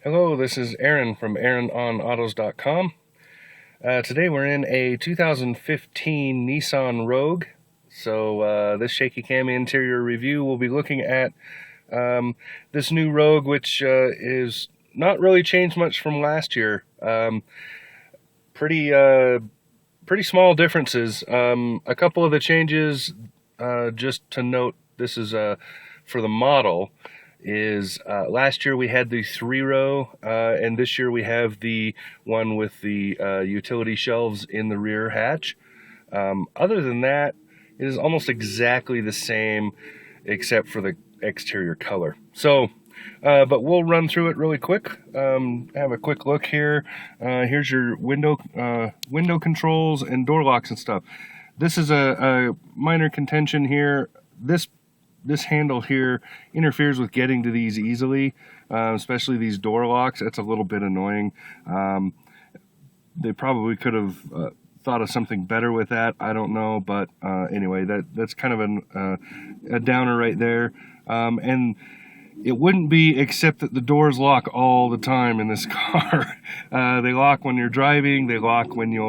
Hello, this is Aaron from AaronOnAutos.com. Today we're in a 2015 Nissan Rogue. So this shaky cam interior review, we'll be looking at this new Rogue, which is not really changed much from last year. Pretty small differences. A couple of the changes, just to note, this is for the model. Is last year we had the 3-row, and this year we have the one with the utility shelves in the rear hatch. Other than that, it is almost exactly the same except for the exterior color. So, but we'll run through it really quick. Have a quick look here. Here's your window controls and door locks and stuff. This is a minor contention here. This handle here interferes with getting to these easily, especially these door locks. It's a little bit annoying. They probably could have thought of something better with that. I don't know, but anyway, that's kind of a downer right there. And it wouldn't be, except that the doors lock all the time in this car. They lock when you're driving. They lock when you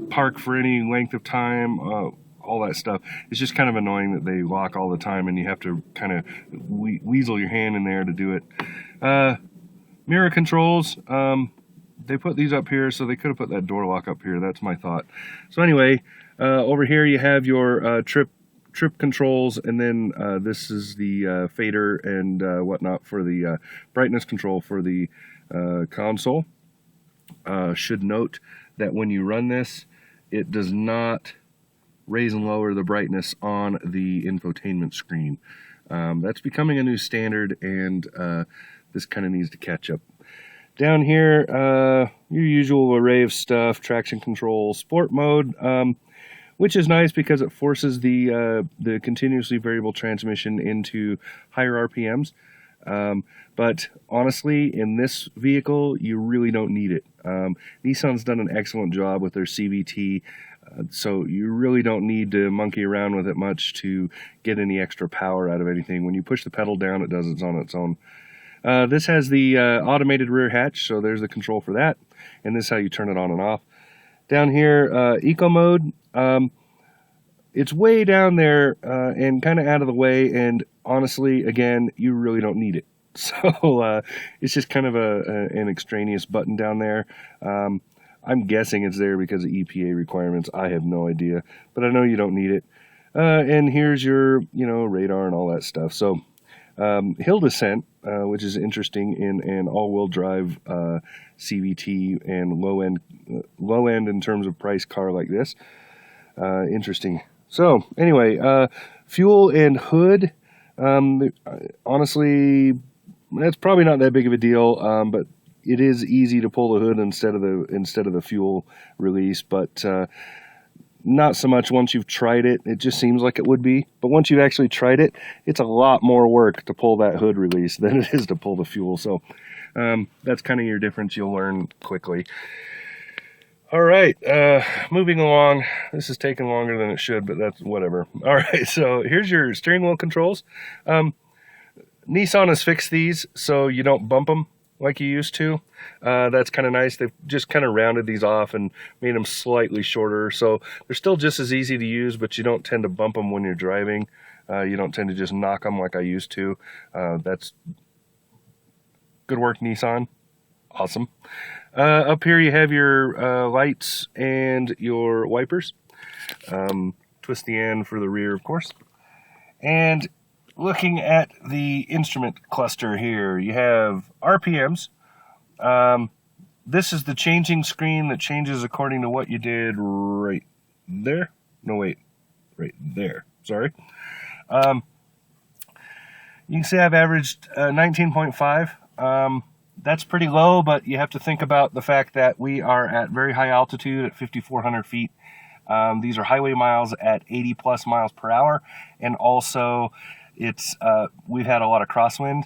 park for any length of time. All that stuff. It's just kind of annoying that they lock all the time and you have to kind of weasel your hand in there to do it. Mirror controls, they put these up here, so they could have put that door lock up here. That's my thought. So anyway, over here you have your trip controls, and then this is the fader and whatnot for the brightness control for the console. Should note that when you run this, it does not raise and lower the brightness on the infotainment screen. That's becoming a new standard, and this kind of needs to catch up. Down here, your usual array of stuff: traction control, sport mode, which is nice because it forces the continuously variable transmission into higher RPMs. But honestly, in this vehicle, you really don't need it. Nissan's done an excellent job with their CVT. So you really don't need to monkey around with it much to get any extra power out of anything. When you push the pedal down, it does it on its own. This has the automated rear hatch, so there's the control for that. And this is how you turn it on and off. Down here, eco mode. It's way down there and kind of out of the way. And honestly, again, you really don't need it. So it's just kind of an extraneous button down there. I'm guessing it's there because of EPA requirements. I have no idea, but I know you don't need it. And here's your, radar and all that stuff. So hill descent, which is interesting in an all-wheel drive CVT and low end in terms of price car like this. Interesting. So anyway, fuel and hood. Honestly, that's probably not that big of a deal, but it is easy to pull the hood instead of the fuel release, but not so much once you've tried it. It just seems like it would be, but once you've actually tried it, it's a lot more work to pull that hood release than it is to pull the fuel. So that's kind of your difference. You'll learn quickly. All right, moving along. This is taking longer than it should, but that's whatever. All right, so here's your steering wheel controls. Nissan has fixed these so you don't bump them like you used to. That's kind of nice. They've just kind of rounded these off and made them slightly shorter, so they're still just as easy to use, but you don't tend to bump them when you're driving. You don't tend to just knock them like I used to. That's good work, Nissan. Awesome. Up here you have your lights and your wipers. Twist the end for the rear, of course. And looking at the instrument cluster here, you have RPMs. This is the changing screen that changes according to what you did right there. No, wait, right there. Sorry. You can see I've averaged 19.5. That's pretty low, but you have to think about the fact that we are at very high altitude at 5,400 feet. These are highway miles at 80 plus miles per hour, and also we've had a lot of crosswind.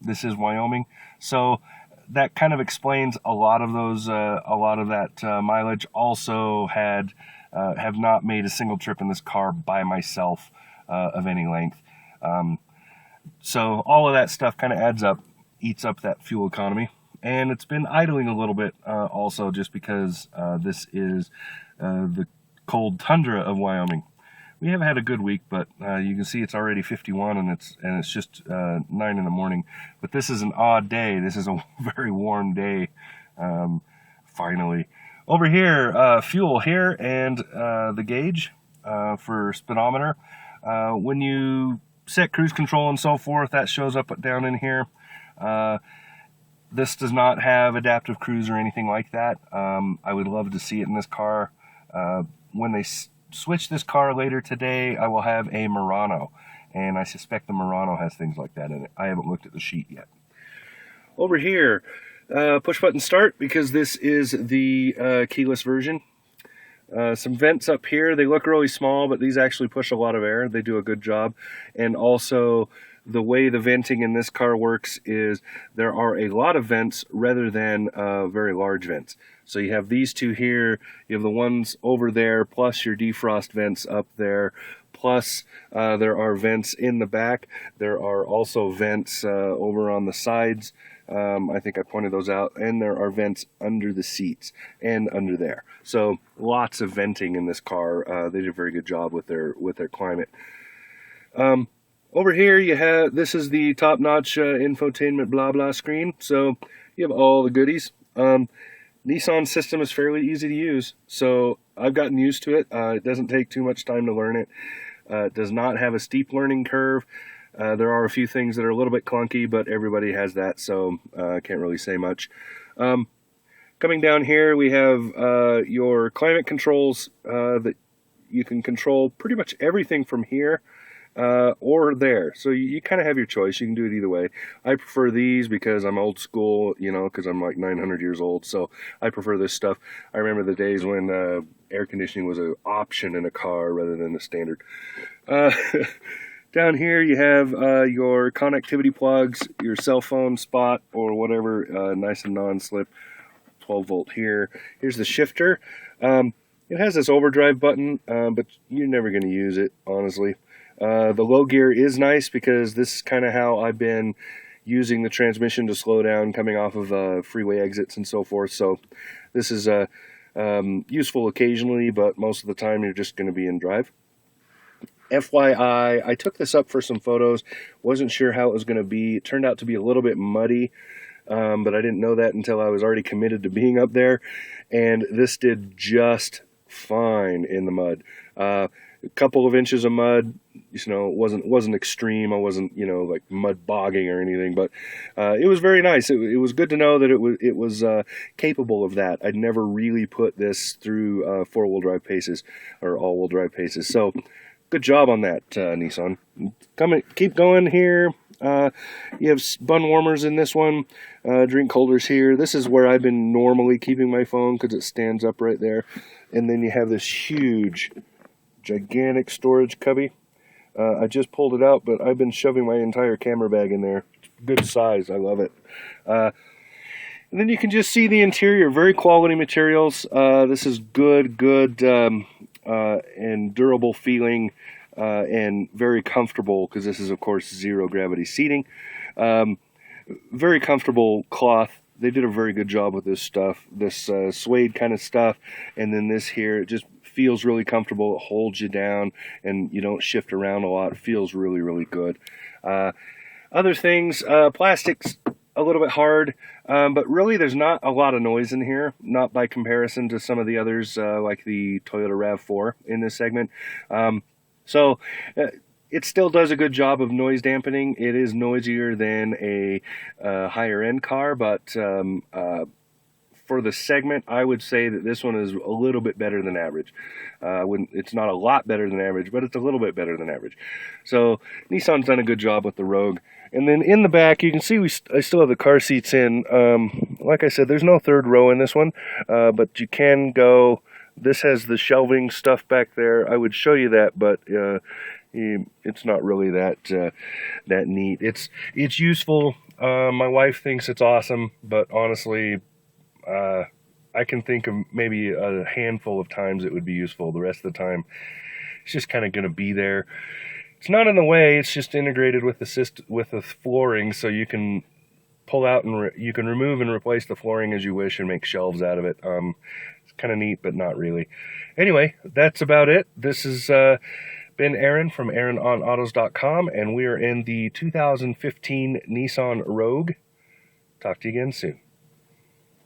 This is Wyoming, so that kind of explains a lot of that mileage. Also have not made a single trip in this car by myself of any length. So all of that stuff kind of adds up, eats up that fuel economy. And it's been idling a little bit also, just because this is the cold tundra of Wyoming. We have had a good week, but you can see it's already 51, and it's just 9 in the morning. But this is an odd day. This is a very warm day. Finally, over here, fuel here, and the gauge for speedometer. When you set cruise control and so forth, that shows up down in here. This does not have adaptive cruise or anything like that. I would love to see it in this car. When they switch this car later today, I will have a Murano, and I suspect the Murano has things like that in it. I haven't looked at the sheet yet. Over here, push button start, because this is the keyless version. Some vents up here. They look really small, but these actually push a lot of air. They do a good job. And also, the way the venting in this car works is there are a lot of vents rather than very large vents. So you have these two here, you have the ones over there, plus your defrost vents up there, plus there are vents in the back. There are also vents over on the sides. I think I pointed those out, and there are vents under the seats and under there. So lots of venting in this car. They did a very good job with their climate. Over here you have, this is the top-notch infotainment blah blah screen. So you have all the goodies. Nissan system is fairly easy to use, so I've gotten used to it. It doesn't take too much time to learn it. It does not have a steep learning curve. There are a few things that are a little bit clunky, but everybody has that, so I can't really say much. Coming down here, we have your climate controls that you can control pretty much everything from here or there. So you kind of have your choice. You can do it either way. I prefer these because I'm old school, you know, because I'm like 900 years old, so I prefer this stuff. I remember the days when air conditioning was an option in a car rather than a standard. Down here you have your connectivity plugs, your cell phone spot or whatever, nice and non-slip, 12 volt here. Here's the shifter. It has this overdrive button, but you're never going to use it, honestly. The low gear is nice because this is kind of how I've been using the transmission to slow down coming off of freeway exits and so forth. So this is useful occasionally, but most of the time you're just going to be in drive. FYI, I took this up for some photos, wasn't sure how it was going to be. It turned out to be a little bit muddy, but I didn't know that until I was already committed to being up there, and this did just fine in the mud. A couple of inches of mud, you know, wasn't extreme. I wasn't, you know, like mud bogging or anything, but it was very nice. It was good to know that it was capable of that. I'd never really put this through four-wheel drive paces or all-wheel drive paces, so good job on that, Nissan. Keep going here. You have bun warmers in this one, drink holders here. This is where I've been normally keeping my phone because it stands up right there. And then you have this huge, gigantic storage cubby. I just pulled it out, but I've been shoving my entire camera bag in there. Good size. I love it. And then you can just see the interior. Very quality materials. This is good and durable feeling, and very comfortable because this is, of course, zero gravity seating. Very comfortable cloth. They did a very good job with this stuff, this suede kind of stuff, and then this here, it just feels really comfortable. It holds you down and you don't shift around a lot. It feels really, really good. Other things, plastic's a little bit hard, but really there's not a lot of noise in here, not by comparison to some of the others like the Toyota RAV4 in this segment. So it still does a good job of noise dampening. It is noisier than a higher end car, but for the segment, I would say that this one is a little bit better than average. It's not a lot better than average, but it's a little bit better than average. So Nissan's done a good job with the Rogue. And then in the back, you can see I still have the car seats in. Like I said, there's no third row in this one, but you can go. This has the shelving stuff back there. I would show you that, but it's not really that neat. It's useful. My wife thinks it's awesome, but honestly, I can think of maybe a handful of times it would be useful. The rest of the time, it's just kind of going to be there. It's not in the way. It's just integrated with the flooring, so you can pull out and you can remove and replace the flooring as you wish and make shelves out of it. It's kind of neat, but not really. Anyway, that's about it. This has been Aaron from AaronOnAutos.com, and we are in the 2015 Nissan Rogue. Talk to you again soon.